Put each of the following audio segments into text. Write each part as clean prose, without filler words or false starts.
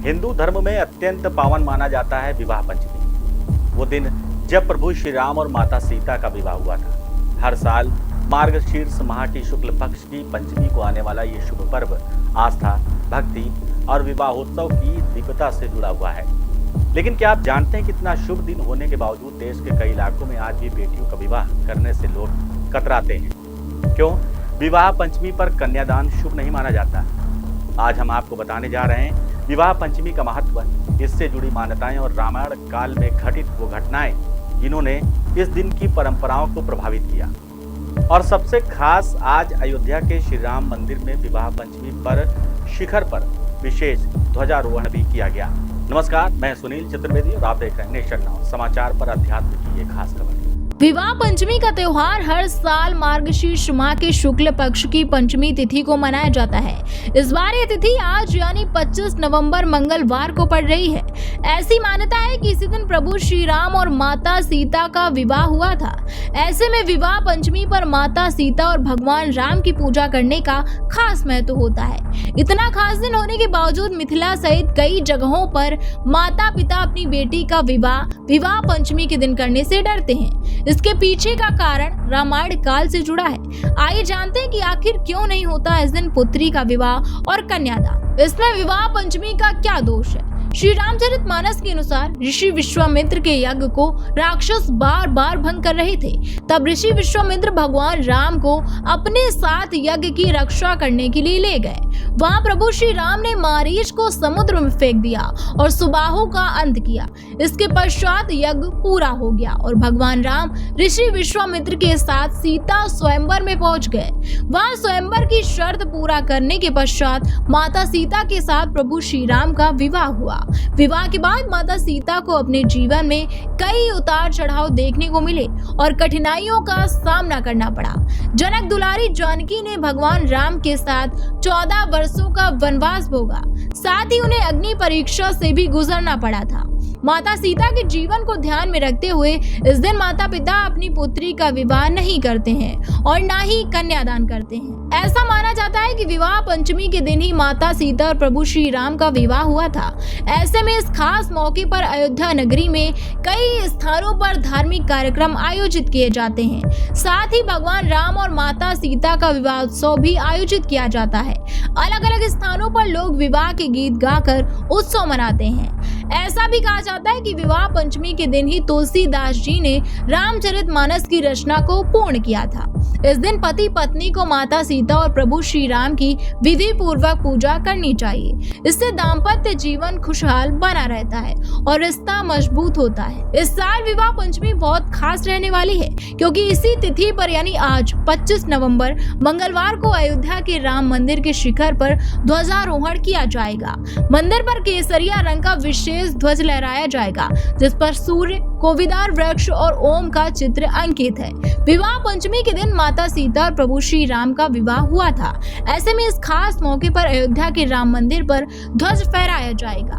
हिंदू धर्म में अत्यंत पावन माना जाता है विवाह पंचमी। वो दिन जब प्रभु श्री राम और माता सीता का विवाह हुआ था। हर साल मार्गशीर्ष माह की शुक्ल पक्ष की पंचमी को आने वाला ये शुभ पर्व आस्था, भक्ति और विवाहोत्सव की दिव्यता से जुड़ा हुआ है। लेकिन क्या आप जानते हैं कितना शुभ दिन होने के बावजूद देश के कई इलाकों में आज भी बेटियों का विवाह करने से लोग कतराते हैं? क्यों विवाह पंचमी पर कन्यादान शुभ नहीं माना जाता? आज हम आपको बताने जा रहे हैं विवाह पंचमी का महत्व, इससे जुड़ी मान्यताएं और रामायण काल में घटित वो घटनाएं जिन्होंने इस दिन की परंपराओं को प्रभावित किया। और सबसे खास, आज अयोध्या के श्री राम मंदिर में विवाह पंचमी पर शिखर पर विशेष ध्वजारोहण भी किया गया। नमस्कार, मैं सुनील चतुर्वेदी और आप देख रहे हैं नेशन नाउ समाचार पर अध्यात्म की ये खास खबर। विवाह पंचमी का त्योहार हर साल मार्गशीर्ष माह के शुक्ल पक्ष की पंचमी तिथि को मनाया जाता है। इस बार ये तिथि आज यानी 25 नवंबर मंगलवार को पड़ रही है। ऐसी मान्यता है कि इसी दिन प्रभु श्री राम और माता सीता का विवाह हुआ था। ऐसे में विवाह पंचमी पर माता सीता और भगवान राम की पूजा करने का खास महत्व होता है। इतना खास दिन होने के बावजूद मिथिला सहित कई जगहों पर माता पिता अपनी बेटी का विवाह पंचमी के दिन करने से डरते हैं। इसके पीछे का कारण रामायण काल से जुड़ा है। आइए जानते हैं कि आखिर क्यों नहीं होता इस दिन पुत्री का विवाह और कन्यादान। इसमें विवाह पंचमी का क्या दोष है? श्री रामचरितमानस के अनुसार ऋषि विश्वामित्र के यज्ञ को राक्षस बार बार भंग कर रहे थे। तब ऋषि विश्वामित्र भगवान राम को अपने साथ यज्ञ की रक्षा करने के लिए ले गए। वहां प्रभु श्री राम ने मारीच को समुद्र में फेंक दिया और सुबाहु का अंत किया। इसके पश्चात यज्ञ पूरा हो गया और भगवान राम ऋषि विश्वामित्र के साथ सीता स्वयंवर में पहुंच गए। वहां स्वयंवर की शर्त पूरा करने के पश्चात माता सीता के साथ प्रभु श्री राम का विवाह हुआ। विवाह के बाद माता सीता को अपने जीवन में कई उतार चढ़ाव देखने को मिले और कठिनाइयों का सामना करना पड़ा। जनक दुलारी जानकी ने भगवान राम के साथ 14 वर्षों का वनवास भोगा। साथ ही उन्हें अग्नि परीक्षा से भी गुजरना पड़ा था। माता सीता के जीवन को ध्यान में रखते हुए इस दिन माता पिता अपनी पुत्री का विवाह नहीं करते हैं और ना ही कन्यादान करते हैं। ऐसा माना जाता है कि विवाह पंचमी के दिन ही माता सीता और प्रभु श्री राम का विवाह हुआ था। ऐसे में इस खास मौके पर अयोध्या नगरी में कई स्थानों पर धार्मिक कार्यक्रम आयोजित किए जाते हैं। साथ ही भगवान राम और माता सीता का विवाह उत्सव भी आयोजित किया जाता है। अलग अलग स्थानों पर लोग विवाह के गीत गाकर उत्सव मनाते हैं। ऐसा भी कहा जाता है कि विवाह पंचमी के दिन ही तुलसीदास जी ने रामचरितमानस की रचना को पूर्ण किया था। इस दिन पति पत्नी को माता सीता और प्रभु श्री राम की विधि पूर्वक पूजा करनी चाहिए। इससे दाम्पत्य जीवन खुशहाल बना रहता है और रिश्ता मजबूत होता है। इस साल विवाह पंचमी बहुत खास रहने वाली है क्योंकि इसी तिथि पर यानी आज 25 नवंबर मंगलवार को अयोध्या के राम मंदिर के शिखर पर ध्वजारोहण किया जाएगा। मंदिर पर केसरिया रंग का विशेष ध्वज लहराया जाएगा जिस पर सूर्य, कोविदार वृक्ष और ओम का चित्र अंकित है। विवाह पंचमी के दिन माता सीता और प्रभु श्री राम का विवाह हुआ था। ऐसे में इस खास मौके पर अयोध्या के राम मंदिर पर ध्वज फहराया जाएगा।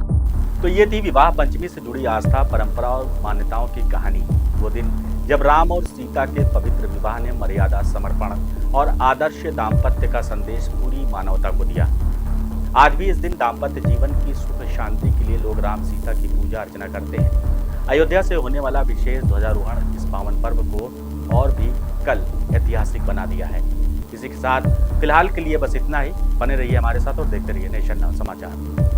तो ये थी विवाह पंचमी से जुड़ी आस्था, परंपरा और मान्यताओं की कहानी। वो दिन जब राम और सीता के पवित्र विवाह ने मर्यादा, समर्पण और आदर्श दाम्पत्य का संदेश पूरी मानवता को दिया। आज भी इस दिन दाम्पत्य जीवन की सुख शांति के लिए लोग राम सीता की पूजा अर्चना करते हैं। अयोध्या से होने वाला विशेष ध्वजारोहण इस पावन पर्व को और भी कल ऐतिहासिक बना दिया है। इसी के साथ फिलहाल के लिए बस इतना ही। बने रहिए हमारे साथ और देखते रहिए नेशन नाउ समाचार।